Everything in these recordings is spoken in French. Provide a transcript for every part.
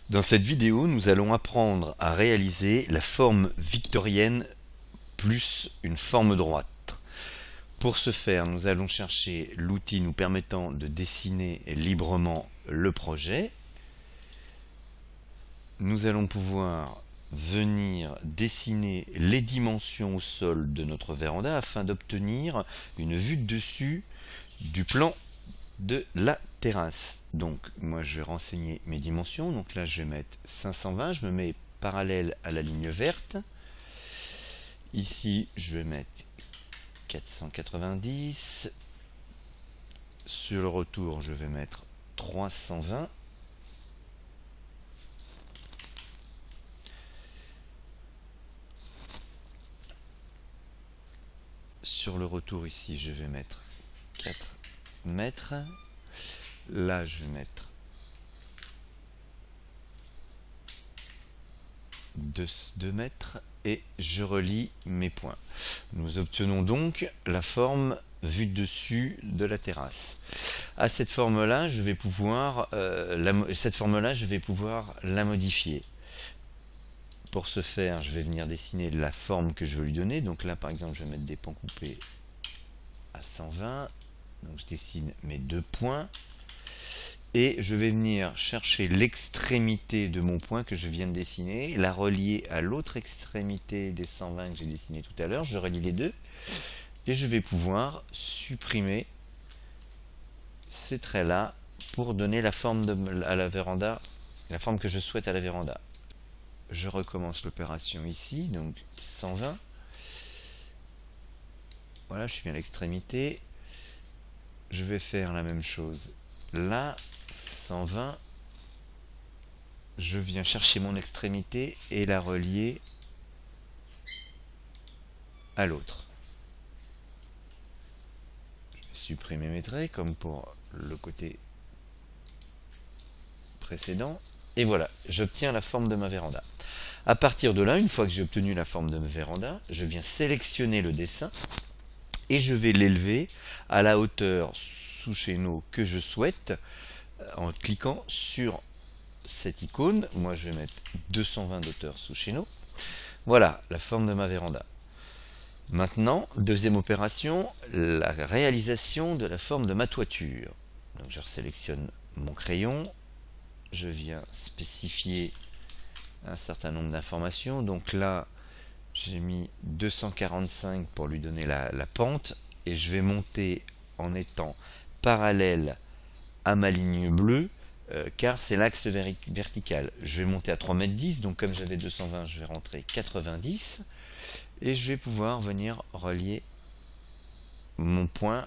Dans cette vidéo, nous allons apprendre à réaliser la forme victorienne plus une forme droite. Pour ce faire, nous allons chercher l'outil nous permettant de dessiner librement le projet. Nous allons pouvoir venir dessiner les dimensions au sol de notre véranda afin d'obtenir une vue de dessus du plan de la terrasse. Donc moi je vais renseigner mes dimensions, donc là je vais mettre 520, je me mets parallèle à la ligne verte. Ici je vais mettre 490. Sur le retour je vais mettre 320. Sur le retour ici je vais mettre 4 mètres. Là je vais mettre 2 mètres et je relie mes points. Nous obtenons donc la forme vue de dessus de la terrasse. À cette forme-là, je vais pouvoir la modifier. Pour ce faire, je vais venir dessiner la forme que je veux lui donner. Donc là, par exemple, je vais mettre des pans coupés à 120. Donc je dessine mes 2 points. Et je vais venir chercher l'extrémité de mon point que je viens de dessiner, la relier à l'autre extrémité des 120 que j'ai dessiné tout à l'heure. Je relie les deux et je vais pouvoir supprimer ces traits là pour donner la forme à la véranda, la forme que je souhaite à la véranda. Je recommence l'opération ici, donc 120. Voilà, je suis à l'extrémité. Je vais faire la même chose là, 120. Je viens chercher mon extrémité et la relier à l'autre. Je vais supprimer mes traits comme pour le côté précédent. Et voilà, j'obtiens la forme de ma véranda. À partir de là, une fois que j'ai obtenu la forme de ma véranda, je viens sélectionner le dessin et je vais l'élever à la hauteur sous chéneau que je souhaite en cliquant sur cette icône. Moi je vais mettre 220 d'auteur sous chéneau. Voilà la forme de ma véranda. Maintenant, deuxième opération, la réalisation de la forme de ma toiture. Donc je sélectionne mon crayon, je viens spécifier un certain nombre d'informations. Donc là, j'ai mis 245 pour lui donner la pente et je vais monter en étant parallèle à ma ligne bleue car c'est l'axe vertical. Je vais monter à 3,10 m, donc comme j'avais 220, je vais rentrer 90 et je vais pouvoir venir relier mon point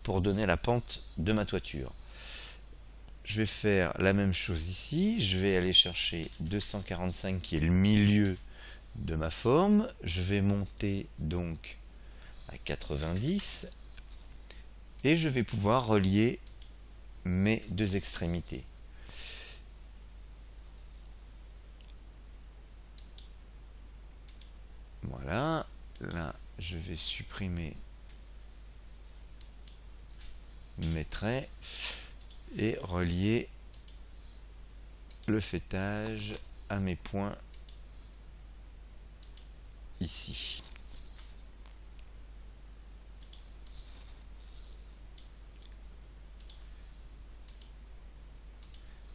pour donner la pente de ma toiture. Je vais faire la même chose ici, je vais aller chercher 245 qui est le milieu de ma forme, je vais monter donc à 90 et je vais pouvoir relier mes deux extrémités. Voilà, là je vais supprimer mes traits et relier le faîtage à mes points ici.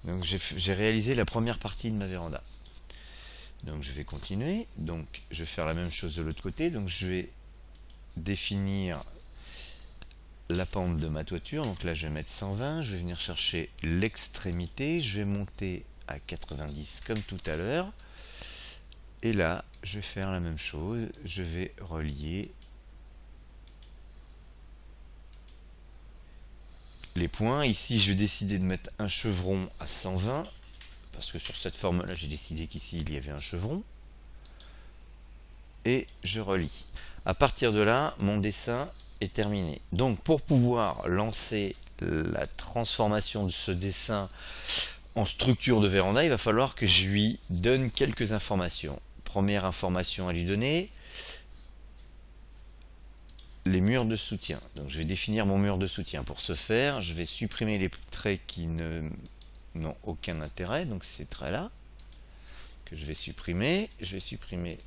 Donc j'ai réalisé la première partie de ma véranda. Donc je vais continuer, donc je vais faire la même chose de l'autre côté, donc je vais définir la pente de ma toiture, donc là je vais mettre 120, je vais venir chercher l'extrémité, je vais monter à 90 comme tout à l'heure, et là je vais faire la même chose, je vais relier les points. Ici je vais décider de mettre un chevron à 120, parce que sur cette forme là j'ai décidé qu'ici il y avait un chevron, et je relie. À partir de là, mon dessin est terminé. Donc pour pouvoir lancer la transformation de ce dessin en structure de véranda, il va falloir que je lui donne quelques informations. Première information à lui donner, les murs de soutien. Donc je vais définir mon mur de soutien. Pour ce faire, je vais supprimer les traits qui ne n'ont aucun intérêt, donc ces traits-là que je vais supprimer. Je vais supprimer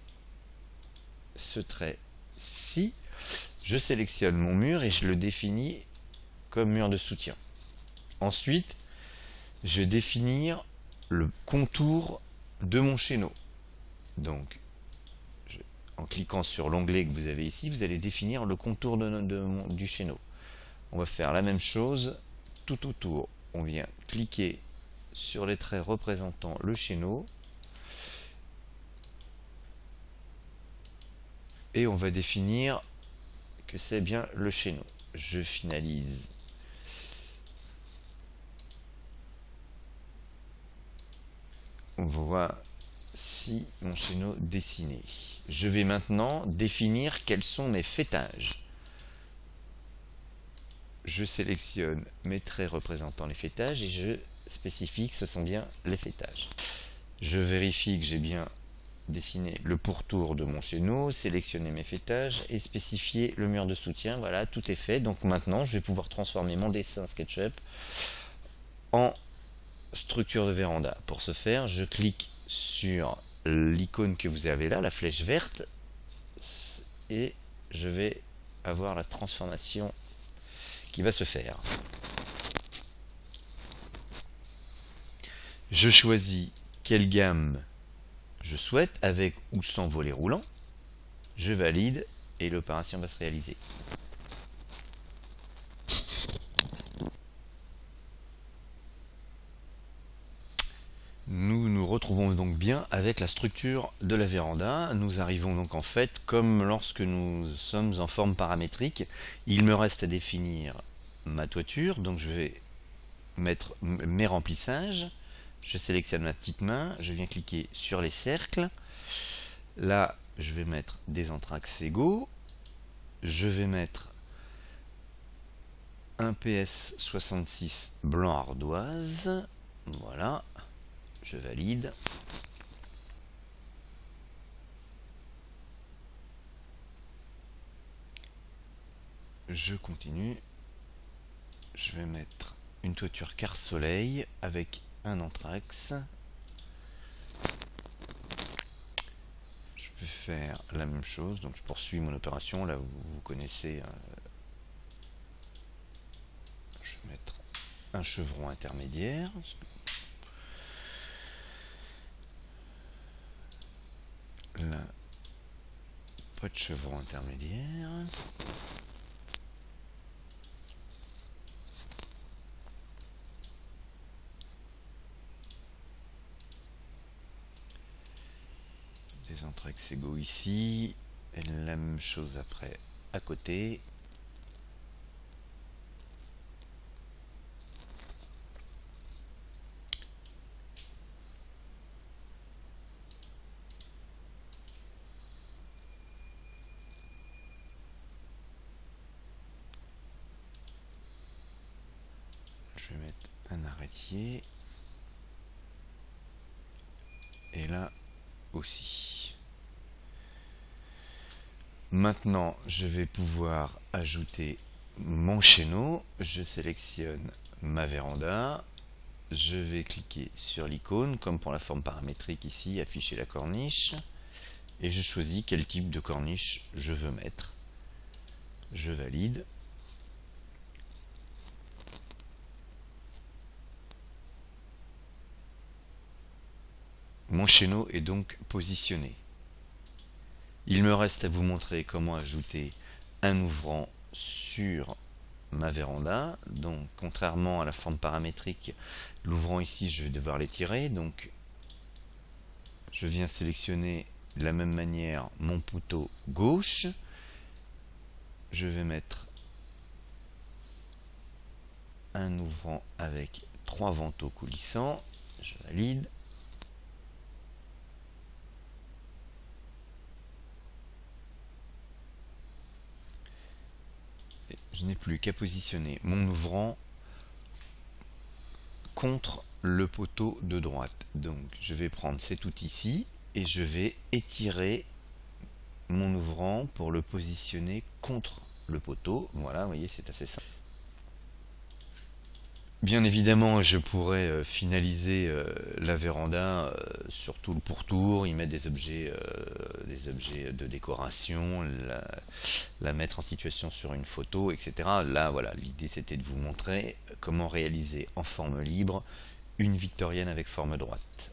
ce trait-ci. Je sélectionne mon mur et je le définis comme mur de soutien. Ensuite, je vais définir le contour de mon chéneau. Donc, en cliquant sur l'onglet que vous avez ici, vous allez définir le contour du chéneau. On va faire la même chose tout autour. On vient cliquer sur les traits représentant le chéneau et on va définir que c'est bien le chéneau. Je finalise. On voit si mon chéneau dessiné. Je vais maintenant définir quels sont mes faîtages. Je sélectionne mes traits représentant les faîtages et je spécifie que ce sont bien les faîtages. Je vérifie que j'ai bien dessiné le pourtour de mon chéneau, sélectionner mes faîtages et spécifier le mur de soutien. Voilà, tout est fait. Donc maintenant, je vais pouvoir transformer mon dessin SketchUp en structure de véranda. Pour ce faire, je clique sur l'icône que vous avez là, la flèche verte, et je vais avoir la transformation qui va se faire. Je choisis quelle gamme je souhaite, avec ou sans volet roulant. Je valide et l'opération va se réaliser. Nous nous retrouvons donc bien avec la structure de la véranda. Nous arrivons donc en fait comme lorsque nous sommes en forme paramétrique. Il me reste à définir ma toiture, donc je vais mettre mes remplissages. Je sélectionne ma petite main, je viens cliquer sur les cercles. Là, je vais mettre des entraxes égaux. Je vais mettre un PS66 blanc ardoise. Voilà. Je valide. Je continue. Je vais mettre une toiture quart soleil avec un anthrax. Je peux faire la même chose, donc je poursuis mon opération. Là, vous connaissez. Je vais mettre un chevron intermédiaire. Là, pas de chevron intermédiaire. Des anthrax égaux ici. Et la même chose après à côté. Je vais mettre un arrêtier. Et là aussi. Maintenant, je vais pouvoir ajouter mon chéneau. Je sélectionne ma véranda. Je vais cliquer sur l'icône, comme pour la forme paramétrique ici, afficher la corniche. Et je choisis quel type de corniche je veux mettre. Je valide. Mon chéneau est donc positionné. Il me reste à vous montrer comment ajouter un ouvrant sur ma véranda. Donc, contrairement à la forme paramétrique, l'ouvrant ici, je vais devoir l'étirer. Donc, je viens sélectionner de la même manière mon poteau gauche. Je vais mettre un ouvrant avec 3 vantaux coulissants. Je valide. Et je n'ai plus qu'à positionner mon ouvrant contre le poteau de droite. Donc je vais prendre cet outil-ci et je vais étirer mon ouvrant pour le positionner contre le poteau. Voilà, vous voyez, c'est assez simple. Bien évidemment, je pourrais finaliser la véranda sur tout le pourtour, y mettre des objets de décoration, la mettre en situation sur une photo, etc. Là, voilà, l'idée c'était de vous montrer comment réaliser en forme libre une victorienne avec forme droite.